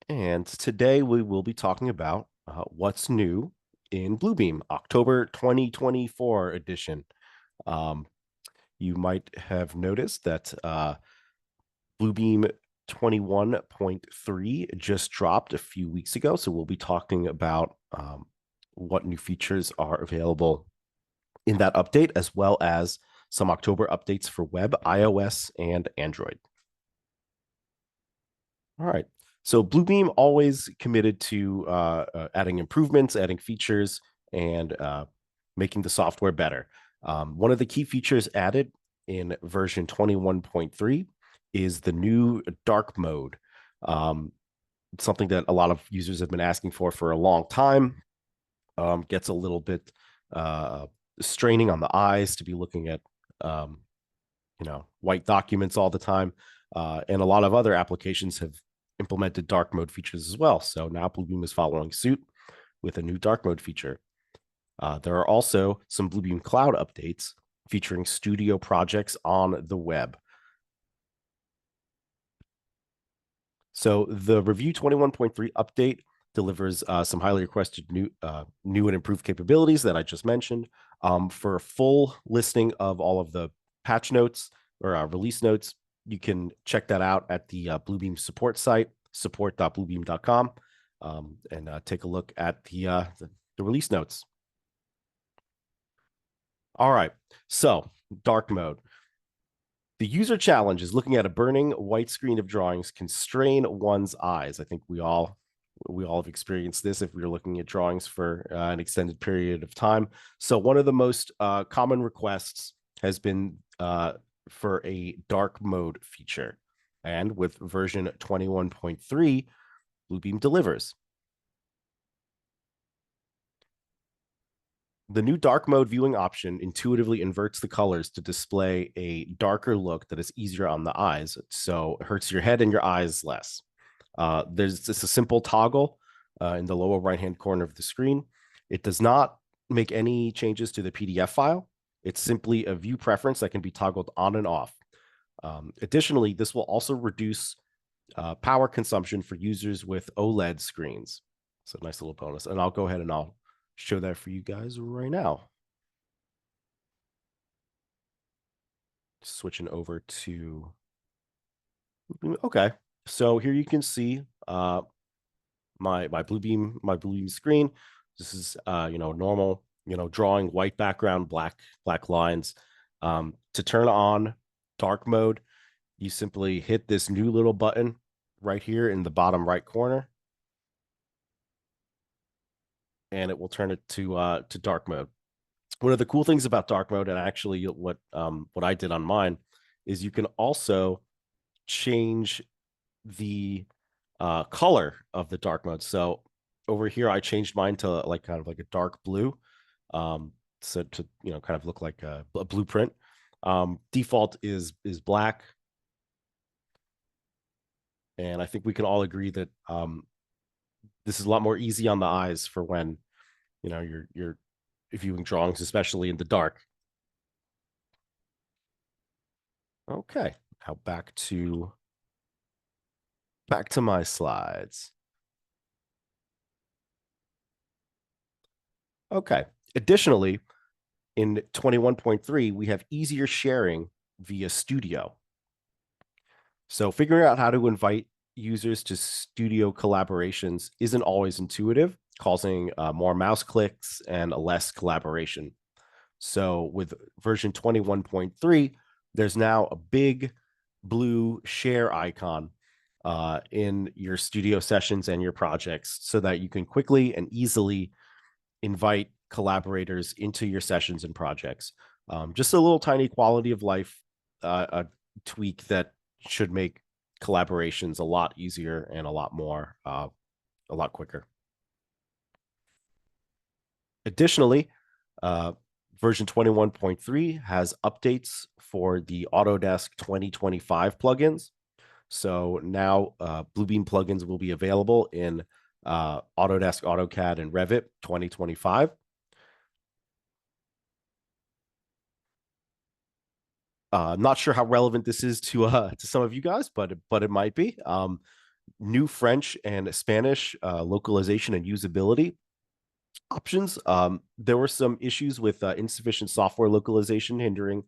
And today we will be talking about what's new in Bluebeam, October 2024 edition. Um, you might have noticed that Bluebeam 21.3 just dropped a few weeks ago. So we'll be talking about what new features are available in that update, as well as some October updates for web, iOS, and Android. All right. So Bluebeam always committed to adding improvements, adding features, and making the software better. One of the key features added in version 21.3 is the new dark mode. Something that a lot of users have been asking for a long time. Gets a little bit straining on the eyes to be looking at white documents all the time. And a lot of other applications have implemented dark mode features as well. So now Bluebeam is following suit with a new dark mode feature. There are also some Bluebeam Cloud updates featuring studio projects on the web. So the Revu 21.3 update delivers some highly requested new and improved capabilities that I just mentioned. For a full listing of all of the patch notes or release notes, you can check that out at the Bluebeam support site, support.bluebeam.com, and take a look at the release notes. All right, so dark mode. The user challenge is looking at a burning white screen of drawings can strain one's eyes. I think we all have experienced this if we were looking at drawings for an extended period of time. So one of the most common requests has been for a dark mode feature. And with version 21.3, Bluebeam delivers. The new dark mode viewing option intuitively inverts the colors to display a darker look that is easier on the eyes, so it hurts your head and your eyes less. There's just a simple toggle in the lower right-hand corner of the screen. It does not make any changes to the PDF file. It's simply a view preference that can be toggled on and off. Additionally, this will also reduce power consumption for users with OLED screens. So nice little bonus. And I'll go ahead and I'll show that for you guys right now. Switching over to, okay. So here you can see my Bluebeam screen. This is normal, drawing, white background, black lines. To turn on dark mode, you simply hit this new little button right here in the bottom right corner, and it will turn it to dark mode. One of the cool things about dark mode, and actually what I did on mine, is you can also change the color of the dark mode. So over here, I changed mine to like kind of like a dark blue, so to kind of look like a blueprint. Default is black, and I think we can all agree that this is a lot more easy on the eyes for when you're viewing drawings, especially in the dark. Okay, now back to my slides. Okay. Additionally, in 21.3, we have easier sharing via Studio. So figuring out how to invite users to studio collaborations isn't always intuitive, causing more mouse clicks and less collaboration. So with version 21.3, there's now a big blue share icon in your studio sessions and your projects so that you can quickly and easily invite collaborators into your sessions and projects. Just a little tiny quality of life a tweak that should make collaborations a lot easier and a lot quicker. Additionally, version 21.3 has updates for the Autodesk 2025 plugins. So now Bluebeam plugins will be available in Autodesk, AutoCAD, and Revit 2025. Not sure how relevant this is to some of you guys, but it might be. New French and Spanish localization and usability options. There were some issues with insufficient software localization hindering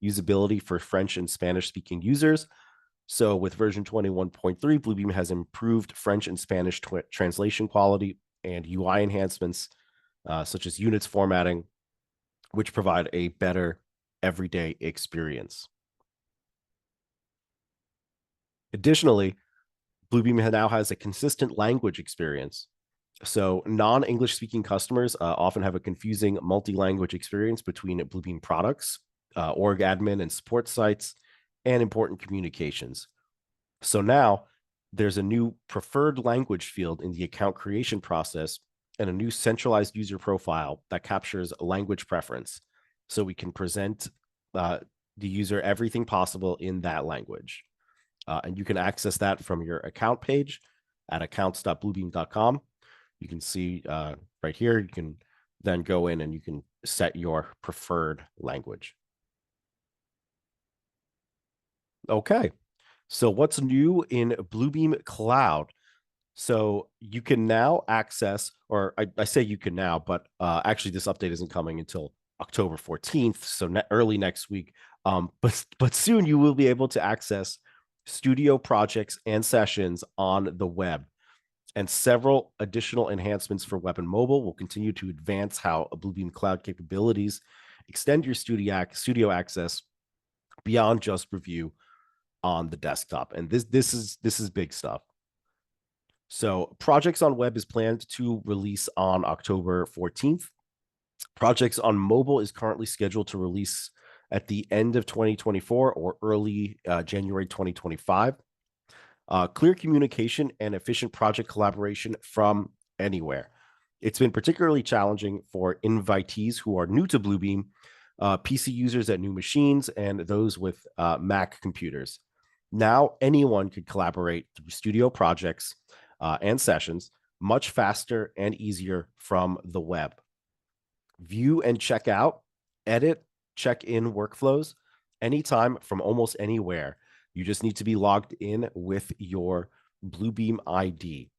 usability for French and Spanish speaking users. So, with version 21.3, Bluebeam has improved French and Spanish translation quality and UI enhancements, such as units formatting, which provide a better everyday experience. Additionally, Bluebeam now has a consistent language experience. So, non-English speaking customers often have a confusing multi-language experience between Bluebeam products, org admin and support sites, and important communications. So now there's a new preferred language field in the account creation process and a new centralized user profile that captures language preference. So we can present uh, the user everything possible in that language. And you can access that from your account page at accounts.bluebeam.com. You can see right here, you can then go in and you can set your preferred language. Okay. So what's new in Bluebeam Cloud? So you can now access, or I say you can now, but actually this update isn't coming until October 14th, so early next week. But soon you will be able to access studio projects and sessions on the web. And several additional enhancements for web and mobile will continue to advance how Bluebeam Cloud capabilities extend your studio access beyond just review on the desktop. And this is big stuff. So projects on web is planned to release on October 14th. Projects on mobile is currently scheduled to release at the end of 2024 or early January 2025. Clear communication and efficient project collaboration from anywhere. It's been particularly challenging for invitees who are new to Bluebeam, PC users at new machines, and those with Mac computers. Now, anyone could collaborate through studio projects and sessions much faster and easier from the web. View and check out, edit, check in workflows anytime from almost anywhere. You just need to be logged in with your Bluebeam ID.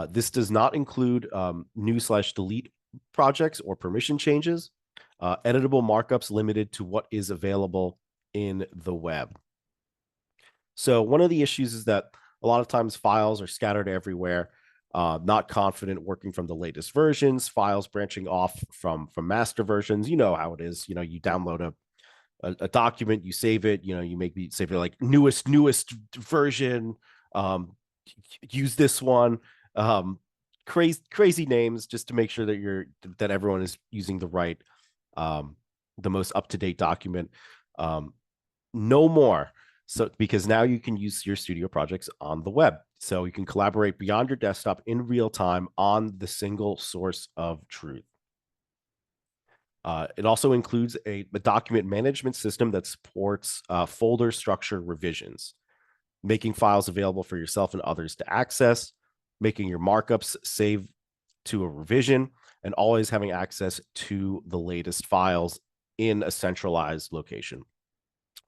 This does not include new/delete projects or permission changes. Editable markups limited to what is available in the web. So one of the issues is that a lot of times files are scattered everywhere, not confident working from the latest versions, files branching off from master versions. You know how it is. You download a document, you save it, you maybe save it like newest version, um, use this one, crazy names just to make sure that everyone is using the most up-to-date document. No more. So because now you can use your studio projects on the web. So you can collaborate beyond your desktop in real time on the single source of truth. It also includes a document management system that supports folder structure revisions, making files available for yourself and others to access, making your markups save to a revision, and always having access to the latest files in a centralized location.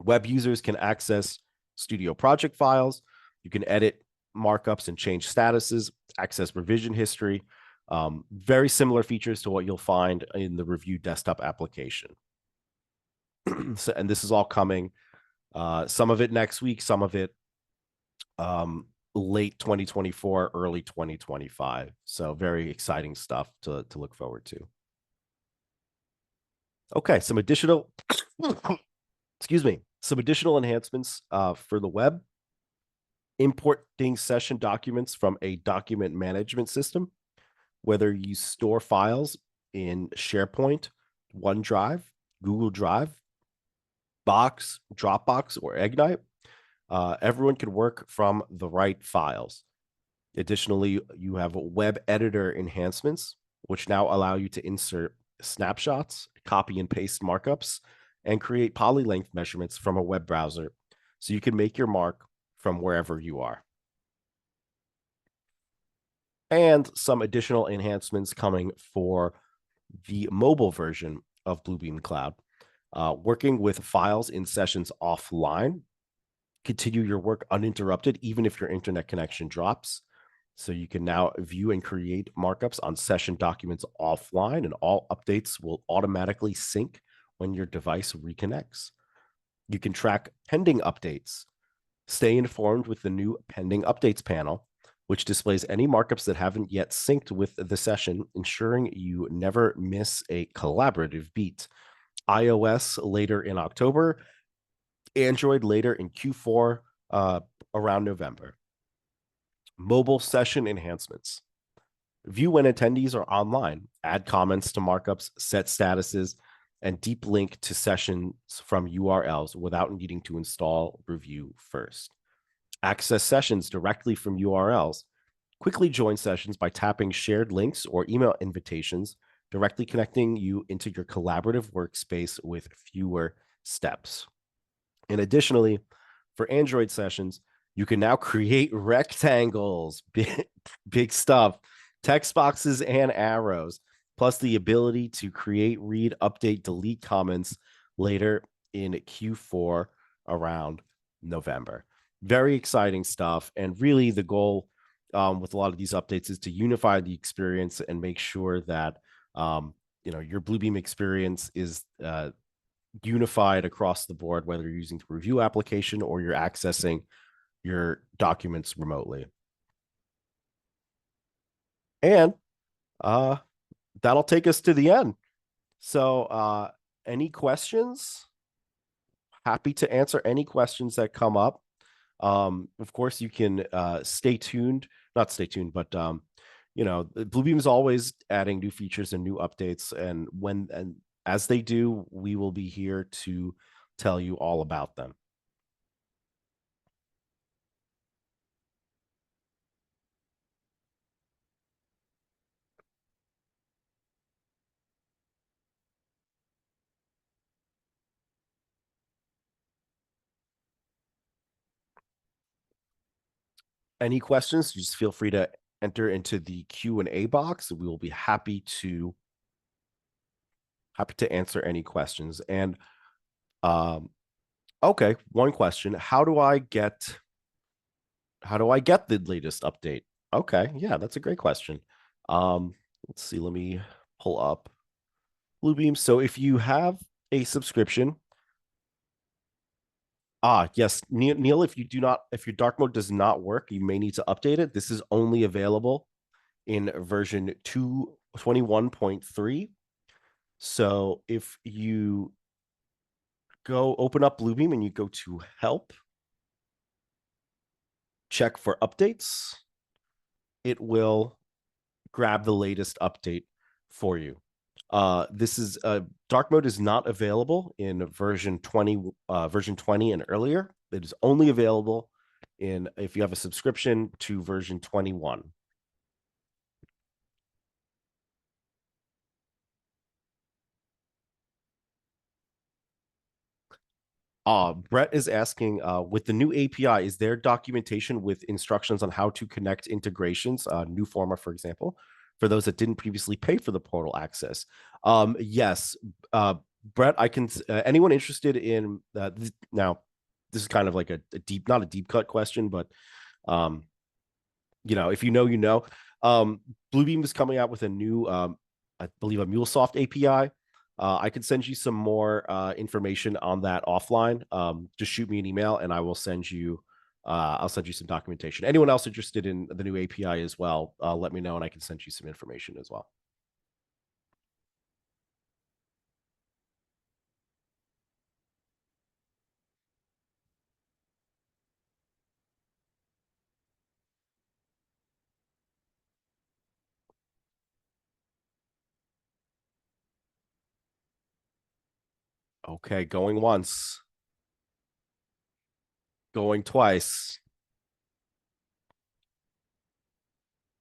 Web users can access studio project files. You can edit markups and change statuses, access revision history. Very similar features to what you'll find in the Review desktop application. And this is all coming, some of it next week, some of it late 2024, early 2025. So very exciting stuff to look forward to. Okay, some additional enhancements for the web. Importing session documents from a document management system, whether you store files in SharePoint, OneDrive, Google Drive, Box, Dropbox, or Ignite. Everyone can work from the right files. Additionally, you have web editor enhancements, which now allow you to insert snapshots, copy and paste markups, and create polylength measurements from a web browser, so you can make your mark from wherever you are. And some additional enhancements coming for the mobile version of Bluebeam Cloud. Working with files in sessions offline. continue your work uninterrupted, even if your internet connection drops. So you can now view and create markups on session documents offline, and all updates will automatically sync when your device reconnects. You can track pending updates. Stay informed with the new pending updates panel, which displays any markups that haven't yet synced with the session, ensuring you never miss a collaborative beat. iOS later in October, Android later in Q4, around November. Mobile session enhancements. View when attendees are online, add comments to markups, set statuses, and deep link to sessions from URLs without needing to install Review first. Access sessions directly from URLs. Quickly join sessions by tapping shared links or email invitations, directly connecting you into your collaborative workspace with fewer steps. And additionally, for Android sessions, you can now create rectangles, big stuff, text boxes, and arrows, plus the ability to create, read, update, delete comments later in Q4 around November. Very exciting stuff. And really, the goal with a lot of these updates is to unify the experience and make sure that your Bluebeam experience is unified across the board, whether you're using the review application or you're accessing your documents remotely. And uh, that'll take us to the end. So, any questions? Happy to answer any questions that come up. Of course, you can stay tuned, not stay tuned, but Bluebeam is always adding new features and new updates, and as they do, we will be here to tell you all about them. Any questions, just feel free to enter into the Q&A box. We will be happy to answer any questions. And okay, one question: how do I get the latest update? Okay, yeah, that's a great question. Let's see. Let me pull up Bluebeam. So if you have a subscription, yes, Neil, if your dark mode does not work, you may need to update it. This is only available in version 221.3. So if you go open up Bluebeam and you go to help, check for updates, it will grab the latest update for you. This is dark mode is not available in version 20 and earlier. It is only available if you have a subscription to version 21. Brett is asking, with the new API, is there documentation with instructions on how to connect integrations, new Forma, for example, for those that didn't previously pay for the portal access? Yes, Brett, I can. Anyone interested in now? This is kind of like a deep, not a deep cut question, but um, if you know, you know. Bluebeam is coming out with a new, I believe, a MuleSoft API. I can send you some more information on that offline. Just shoot me an email, and I will send you. I'll send you some documentation. Anyone else interested in the new API as well, let me know, and I can send you some information as well. Okay, going once, going twice.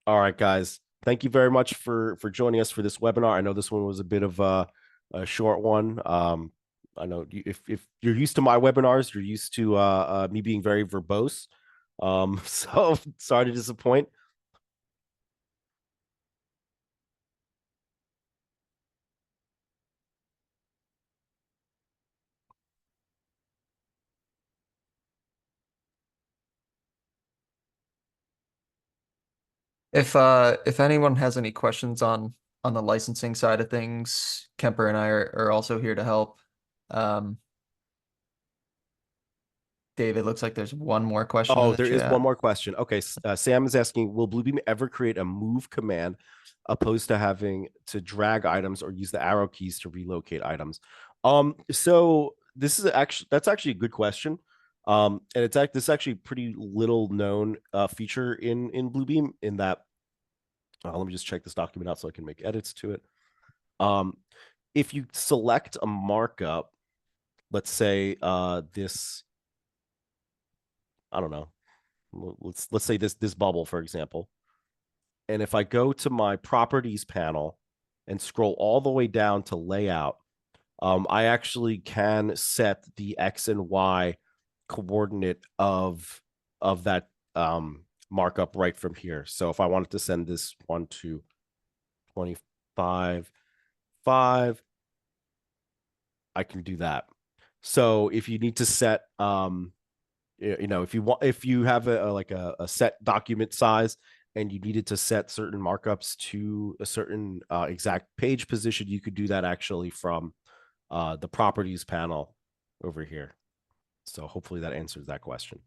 All right, guys. Thank you very much for joining us for this webinar. I know this one was a bit of a short one. I know if you're used to my webinars, you're used to me being very verbose. So sorry to disappoint. If anyone has any questions on the licensing side of things, Kemper and I are also here to help. Um, David, looks like there's one more question in Oh, the there is one chat. more question. Okay, Sam is asking, will Bluebeam ever create a move command opposed to having to drag items or use the arrow keys to relocate items? So this is actually that's actually a good question. And this is actually pretty little known feature in Bluebeam in that let me just check this document out so I can make edits to it. Um, if you select a markup, let's say this, I don't know, let's say this bubble, for example. And if I go to my properties panel and scroll all the way down to layout, I actually can set the X and Y coordinate of that markup right from here. So if I wanted to send this one to 25, 5, I can do that. So if you need to set if you want, if you have a set document size and you needed to set certain markups to a certain exact page position, you could do that actually from the properties panel over here. So hopefully that answers that question.